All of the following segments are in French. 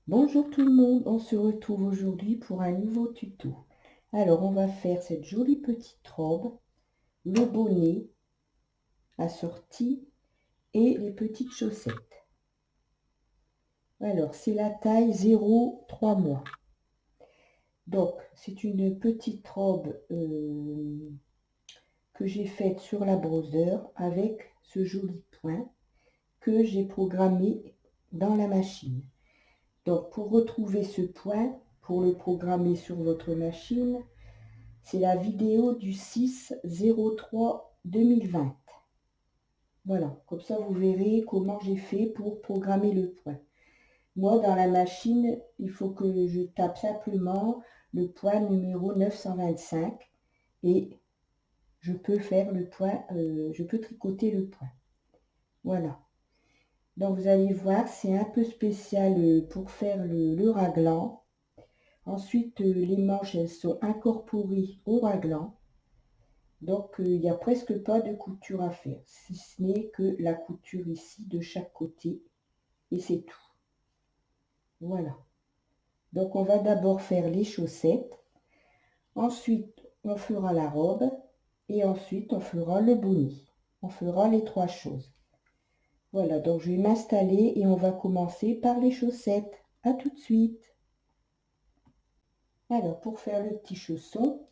Bonjour tout le monde, on se retrouve aujourd'hui pour un nouveau tuto. Alors on va faire cette jolie petite robe, le bonnet assorti et les petites chaussettes. Alors c'est la taille 0,3 mois. Donc c'est une petite robe que j'ai faite sur la brosseur avec ce joli point que j'ai programmé dans la machine. Donc pour retrouver ce point, pour le programmer sur votre machine, c'est la vidéo du 6/03/2020. Voilà, comme ça vous verrez comment j'ai fait pour programmer le point. Moi, dans la machine, il faut que je tape simplement le point numéro 925 et je peux faire le point, je peux tricoter le point. Voilà. Donc vous allez voir, c'est un peu spécial pour faire le raglan. Ensuite, les manches, elles sont incorporées au raglan. Donc, il n'y a presque pas de couture à faire, si ce n'est que la couture ici de chaque côté. Et c'est tout. Voilà. Donc, on va d'abord faire les chaussettes. Ensuite, on fera la robe. Et ensuite, on fera le bonnet. On fera les trois choses. Voilà, donc je vais m'installer et on va commencer par les chaussettes. À tout de suite. Alors, pour faire le petit chausson,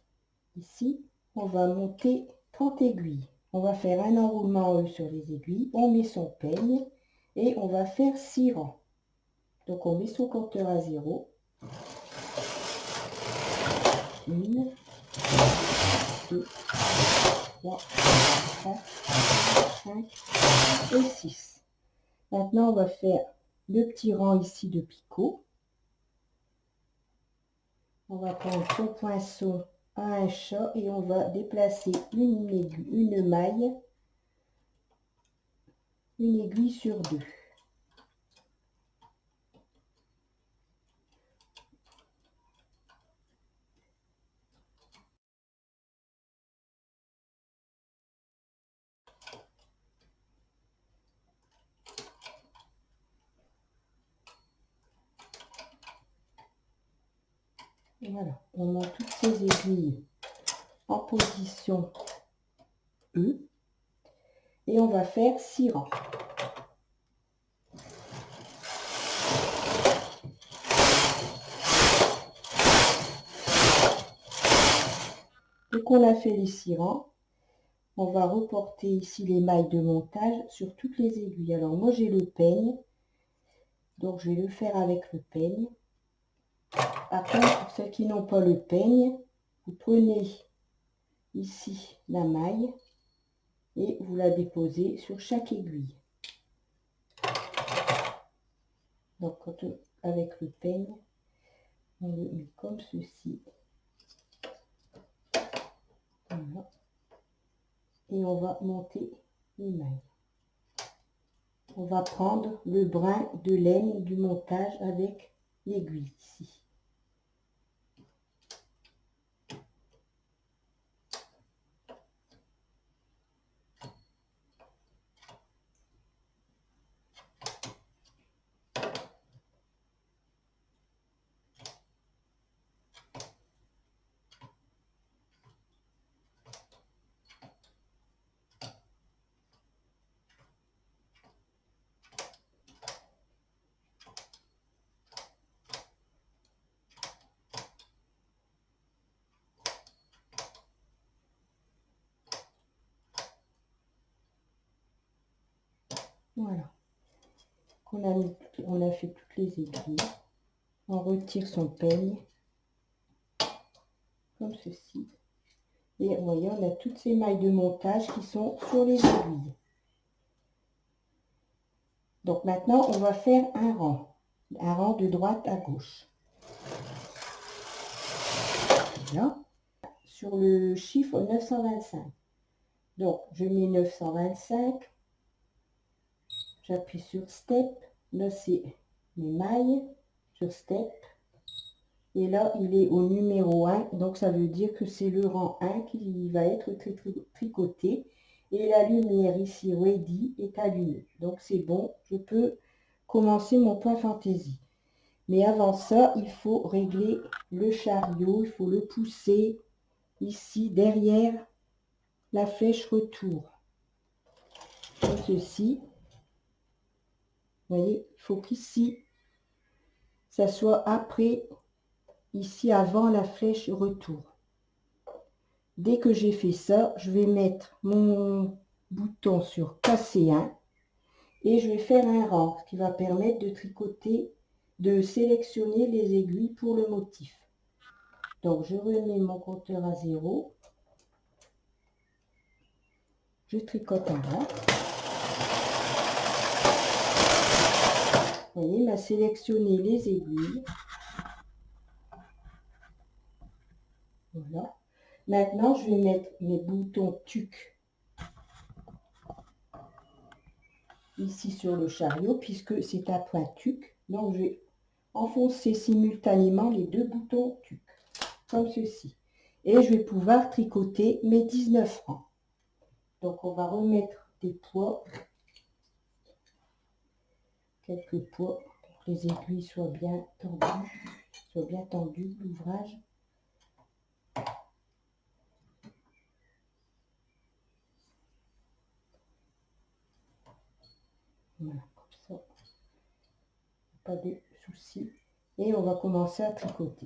ici, on va monter 30 aiguilles. On va faire un enroulement sur les aiguilles, on met son peigne et on va faire 6 rangs. Donc on met son compteur à 0. 1, 2, 3, 4, 5 et 6. Maintenant on va faire le petit rang ici de picot. On va prendre son poinçon à un chat et on va déplacer une aiguille sur 2. Voilà, on monte toutes ces aiguilles en position E et on va faire 6 rangs. Dès qu'on a fait les 6 rangs, on va reporter ici les mailles de montage sur toutes les aiguilles. Alors moi j'ai le peigne, donc je vais le faire avec le peigne. Après, pour celles qui n'ont pas le peigne, vous prenez ici la maille et vous la déposez sur chaque aiguille. Donc avec le peigne, on le met comme ceci. Voilà. Et on va monter les mailles. On va prendre le brin de laine du montage avec l'aiguille ici. Voilà. On a fait toutes les aiguilles. On retire son peigne comme ceci. Et vous voyez, on a toutes ces mailles de montage qui sont sur les aiguilles. Donc maintenant, on va faire un rang de droite à gauche. Là, sur le chiffre 925. Donc, je mets 925. J'appuie sur Step. Là, c'est mes mailles. Sur Step. Et là, il est au numéro 1. Donc, ça veut dire que c'est le rang 1 qui va être tricoté. Et la lumière ici, Ready, est allumée. Donc, c'est bon. Je peux commencer mon point fantaisie. Mais avant ça, il faut régler le chariot, il faut le pousser ici derrière la flèche retour. Comme ceci. Vous voyez, il faut qu'ici, ça soit après, ici avant la flèche retour. Dès que j'ai fait ça, je vais mettre mon bouton sur passer 1 et je vais faire un rang, ce qui va permettre de tricoter, de sélectionner les aiguilles pour le motif. Donc je remets mon compteur à 0, je tricote un rang. Vous voyez, il m'a sélectionné les aiguilles. Voilà. Maintenant, je vais mettre mes boutons tuc ici sur le chariot, puisque c'est un point tuc. Donc, je vais enfoncer simultanément les deux boutons tuc, comme ceci. Et je vais pouvoir tricoter mes 19 rangs. Donc, on va remettre des poids, quelques poids, pour que les aiguilles soient bien tendues, l'ouvrage. Voilà, comme ça, pas de soucis. Et on va commencer à tricoter.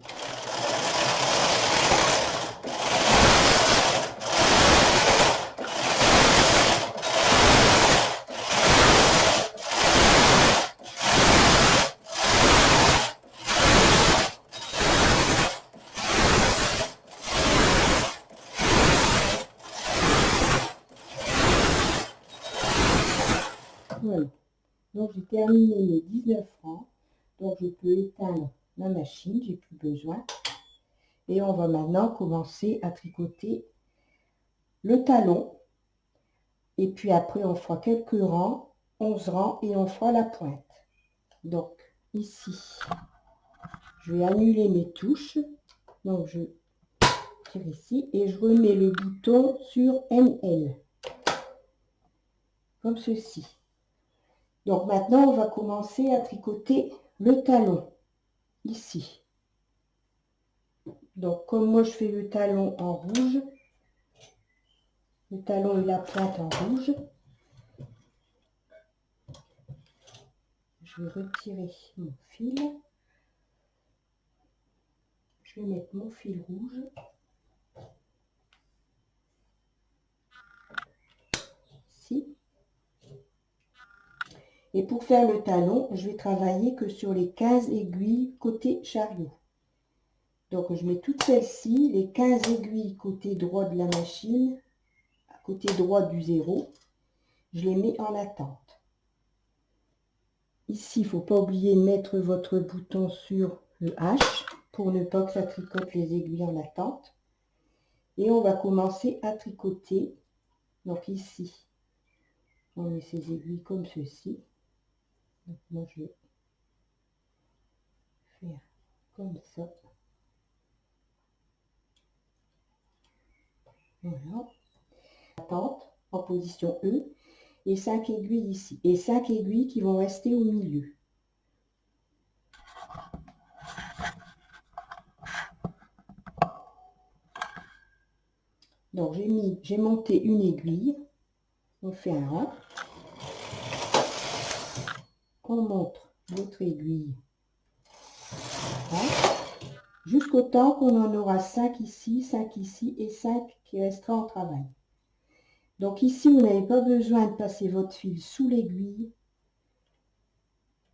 Voilà. Donc j'ai terminé mes 19 rangs. Donc je peux éteindre ma machine, j'ai plus besoin. Et on va maintenant commencer à tricoter le talon. Et puis après on fera quelques rangs, 11 rangs, et on fera la pointe. Donc ici, je vais annuler mes touches. Donc je tire ici et je remets le bouton sur NL. Comme ceci. Donc maintenant, on va commencer à tricoter le talon, ici. Donc comme moi je fais le talon en rouge, le talon et la pointe en rouge, je vais retirer mon fil. Je vais mettre mon fil rouge. Ici. Et pour faire le talon, je vais travailler que sur les 15 aiguilles côté chariot. Donc je mets toutes celles-ci, les 15 aiguilles côté droit de la machine, côté droit du 0, je les mets en attente. Ici, il ne faut pas oublier de mettre votre bouton sur le H pour ne pas que ça tricote les aiguilles en attente. Et on va commencer à tricoter. Donc ici, on met ces aiguilles comme ceci. Donc moi, je vais faire comme ça. Voilà. Attente en position E. Et 5 aiguilles ici. Et 5 aiguilles qui vont rester au milieu. Donc j'ai monté une aiguille. On fait un rang. On montre l'autre aiguille. Voilà. Jusqu'au temps qu'on en aura 5 ici et 5 qui restera en travail. Donc ici, vous n'avez pas besoin de passer votre fil sous l'aiguille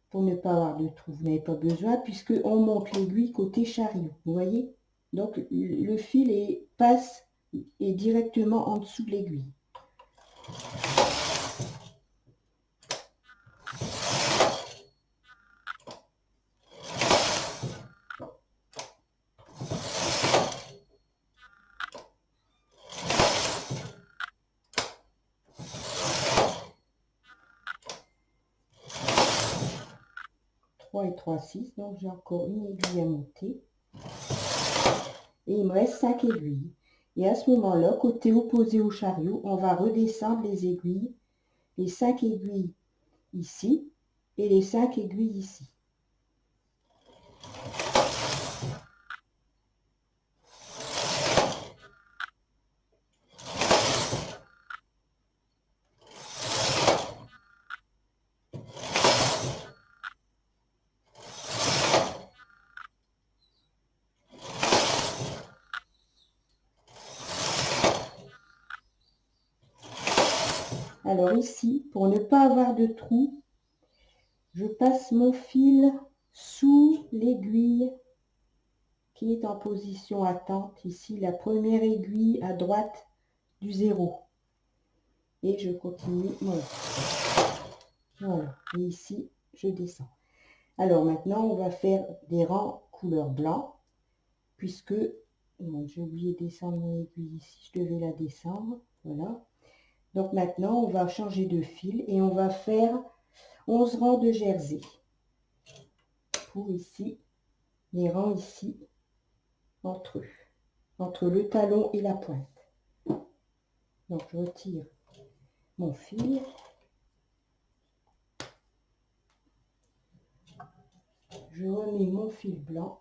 pour ne pas avoir de trou. Vous n'avez pas besoin puisque on monte l'aiguille côté chariot. Vous voyez? Donc le fil passe directement en dessous de l'aiguille. Et 3, 6, donc j'ai encore une aiguille à monter. Et il me reste 5 aiguilles. Et à ce moment-là, côté opposé au chariot, on va redescendre les aiguilles, les 5 aiguilles ici et les 5 aiguilles ici. Alors ici, pour ne pas avoir de trou, je passe mon fil sous l'aiguille qui est en position attente. Ici, la première aiguille à droite du 0. Et je continue. Voilà. Voilà. Et ici, je descends. Alors maintenant, on va faire des rangs couleur blanc, puisque j'ai oublié de descendre mon aiguille ici, je devais la descendre. Voilà. Donc maintenant, on va changer de fil et on va faire 11 rangs de jersey. Pour ici, les rangs ici, entre eux, entre le talon et la pointe. Donc je retire mon fil. Je remets mon fil blanc.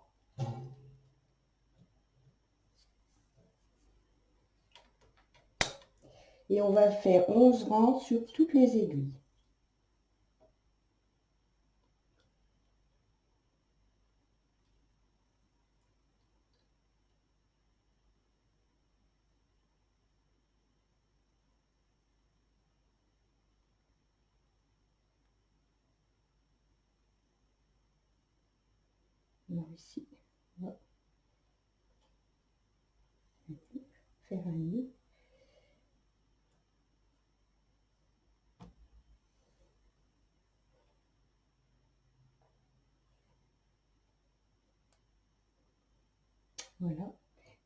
Et on va faire 11 rangs sur toutes les aiguilles. Alors ici, on va faire un nœud. Voilà.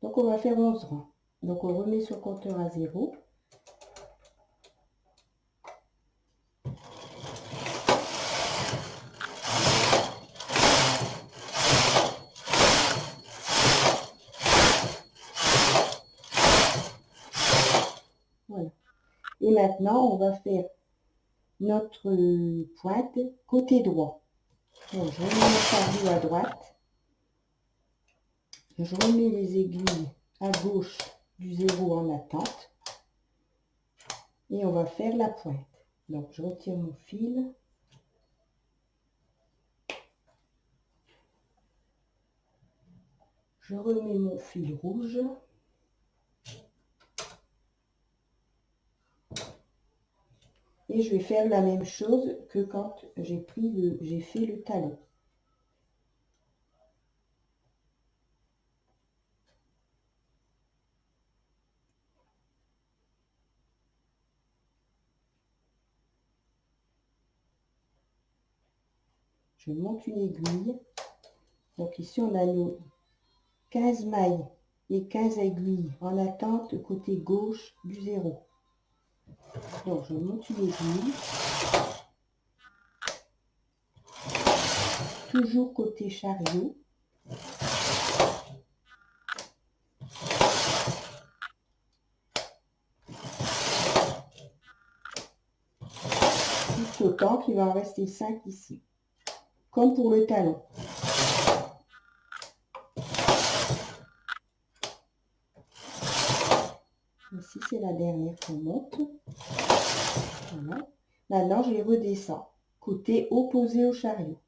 Donc on va faire 11 rangs. Donc on remet sur le compteur à 0. Voilà. Et maintenant, on va faire notre pointe côté droit. Donc je remets mon chariot à droite. Je remets les aiguilles à gauche du 0 en attente. Et on va faire la pointe. Donc je retire mon fil. Je remets mon fil rouge. Et je vais faire la même chose que quand j'ai fait le talon. Je monte une aiguille. Donc ici on a nos 15 mailles et 15 aiguilles en attente côté gauche du 0. Donc je monte une aiguille. Toujours côté chariot. Tout autant qu'il va en rester 5 ici. Comme pour le talon. Ici c'est la dernière qu'on monte. Voilà. Maintenant je les redescends. Côté opposé au chariot.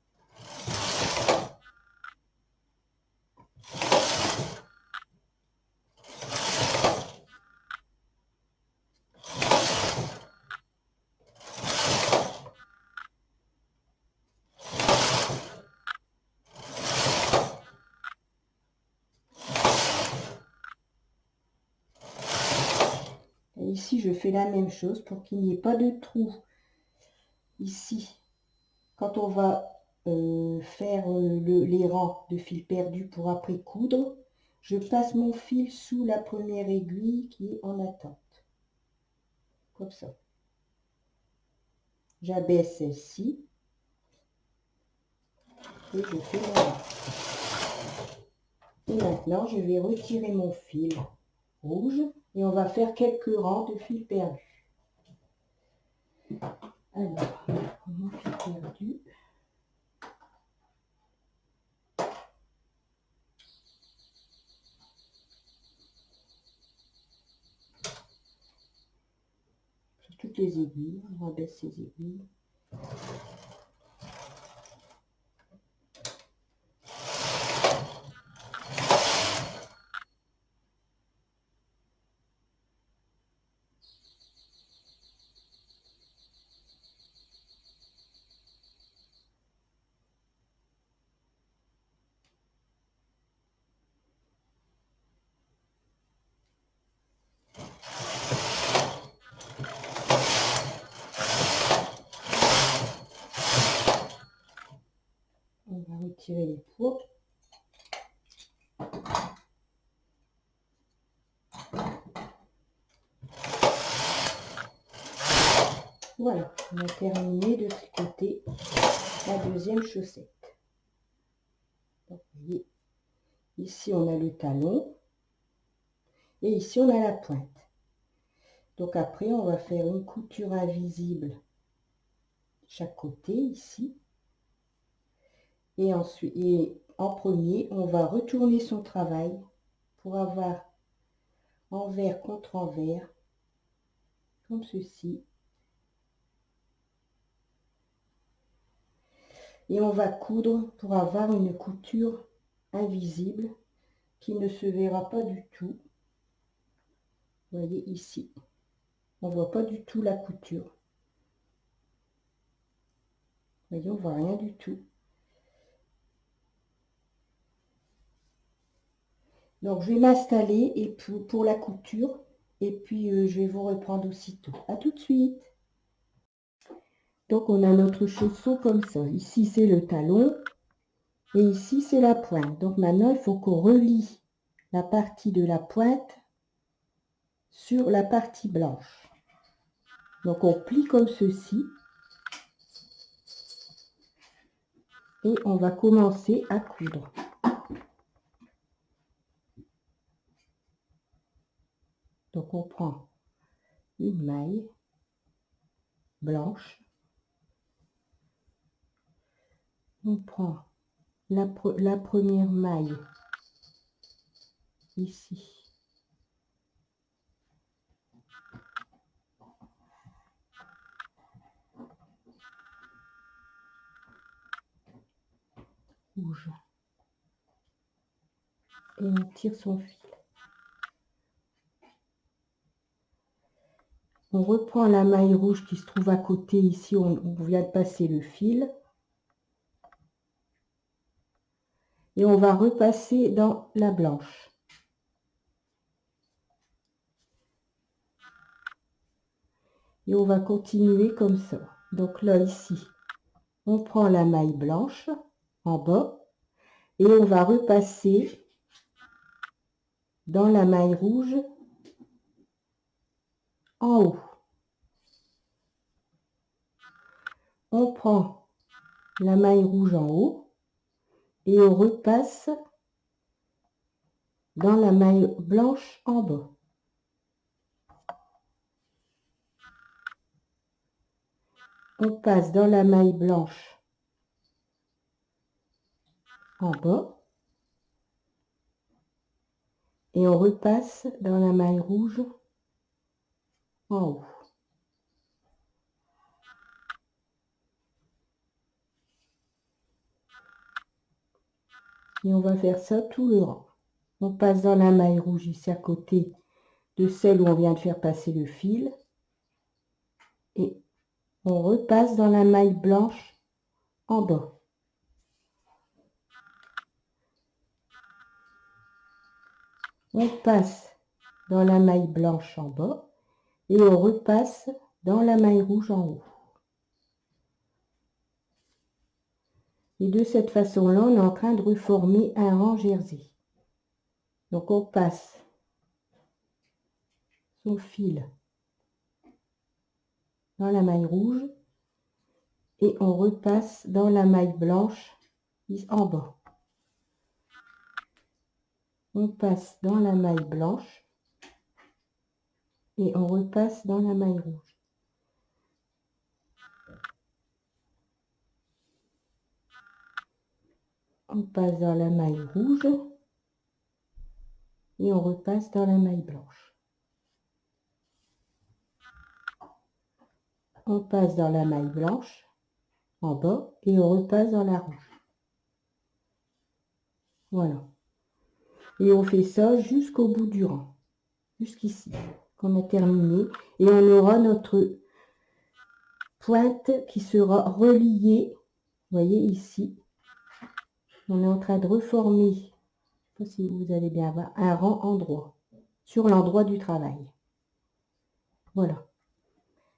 Et ici, je fais la même chose pour qu'il n'y ait pas de trou. Ici, quand on va faire les rangs de fil perdu pour après coudre, je passe mon fil sous la première aiguille qui est en attente. Comme ça. J'abaisse celle-ci. Et je fais mon rang. Et maintenant, je vais retirer mon fil rouge et on va faire quelques rangs de fil perdu. Alors, mon fil perdu. Sur toutes les aiguilles, on rabaisse ces aiguilles. retirer les poids. Voilà, on a terminé de ce côté la deuxième chaussette. Donc, vous voyez, ici on a le talon et ici on a la pointe. Donc après on va faire une couture invisible de chaque côté ici. Et ensuite, en premier, on va retourner son travail pour avoir envers contre envers, comme ceci. Et on va coudre pour avoir une couture invisible qui ne se verra pas du tout. Vous voyez ici, on voit pas du tout la couture. Vous voyez, on voit rien du tout. Donc je vais m'installer et pour la couture et puis je vais vous reprendre aussitôt. À tout de suite. Donc on a notre chausson comme ça. Ici c'est le talon et ici c'est la pointe. Donc maintenant il faut qu'on relie la partie de la pointe sur la partie blanche. Donc on plie comme ceci et on va commencer à coudre. Donc on prend une maille blanche, on prend la première maille ici. Rouge. Et on tire son fil. On reprend la maille rouge qui se trouve à côté ici, on vient de passer le fil. Et on va repasser dans la blanche. Et on va continuer comme ça. Donc là, ici, on prend la maille blanche en bas et on va repasser dans la maille rouge en haut. On prend la maille rouge en haut et on repasse dans la maille blanche en bas. On passe dans la maille blanche en bas et on repasse dans la maille rouge en haut. Et on va faire ça tout le rang. On passe dans la maille rouge ici à côté de celle où on vient de faire passer le fil. Et on repasse dans la maille blanche en bas. On passe dans la maille blanche en bas et on repasse dans la maille rouge en haut. Et de cette façon-là, on est en train de reformer un rang jersey. Donc on passe son fil dans la maille rouge et on repasse dans la maille blanche en bas. On passe dans la maille blanche et on repasse dans la maille rouge. On passe dans la maille rouge et on repasse dans la maille blanche. On passe dans la maille blanche en bas et on repasse dans la rouge. Voilà. Et on fait ça jusqu'au bout du rang, jusqu'ici, qu'on a terminé. Et on aura notre pointe qui sera reliée, vous voyez ici. On est en train de reformer, je ne sais pas si vous allez bien voir, un rang endroit, sur l'endroit du travail. Voilà.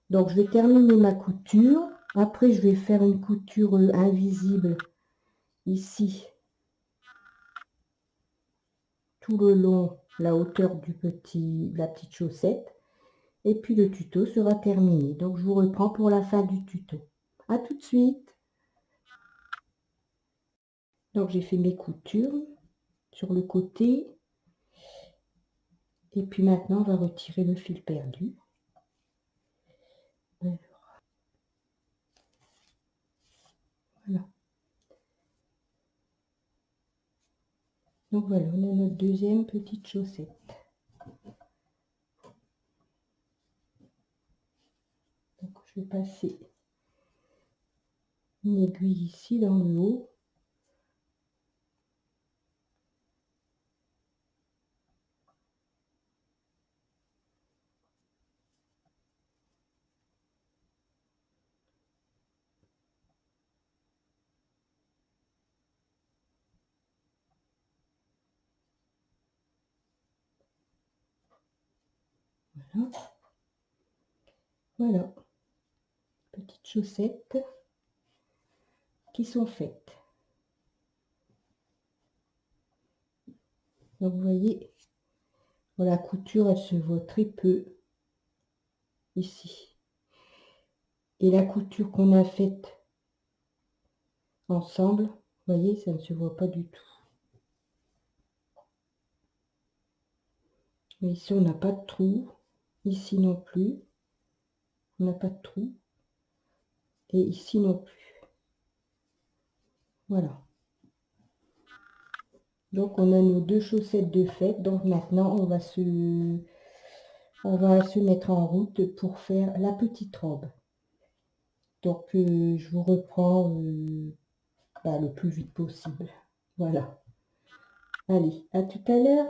Donc je vais terminer ma couture. Après je vais faire une couture invisible ici, tout le long, la hauteur de la petite chaussette. Et puis le tuto sera terminé. Donc je vous reprends pour la fin du tuto. À tout de suite. Donc j'ai fait mes coutures sur le côté. Et puis maintenant on va retirer le fil perdu. Alors, voilà. Donc voilà, on a notre deuxième petite chaussette. Donc je vais passer une aiguille ici dans le haut. Voilà. Voilà. Petites chaussettes qui sont faites. Donc vous voyez, la couture elle se voit très peu ici. Et la couture qu'on a faite ensemble, vous voyez, ça ne se voit pas du tout. Mais ici on n'a pas de trou, ici non plus, on n'a pas de trou, et ici non plus. Voilà. Donc on a nos deux chaussettes de fête. Donc maintenant on va se mettre en route pour faire la petite robe. Donc je vous reprends le plus vite possible. Voilà. Allez, à tout à l'heure.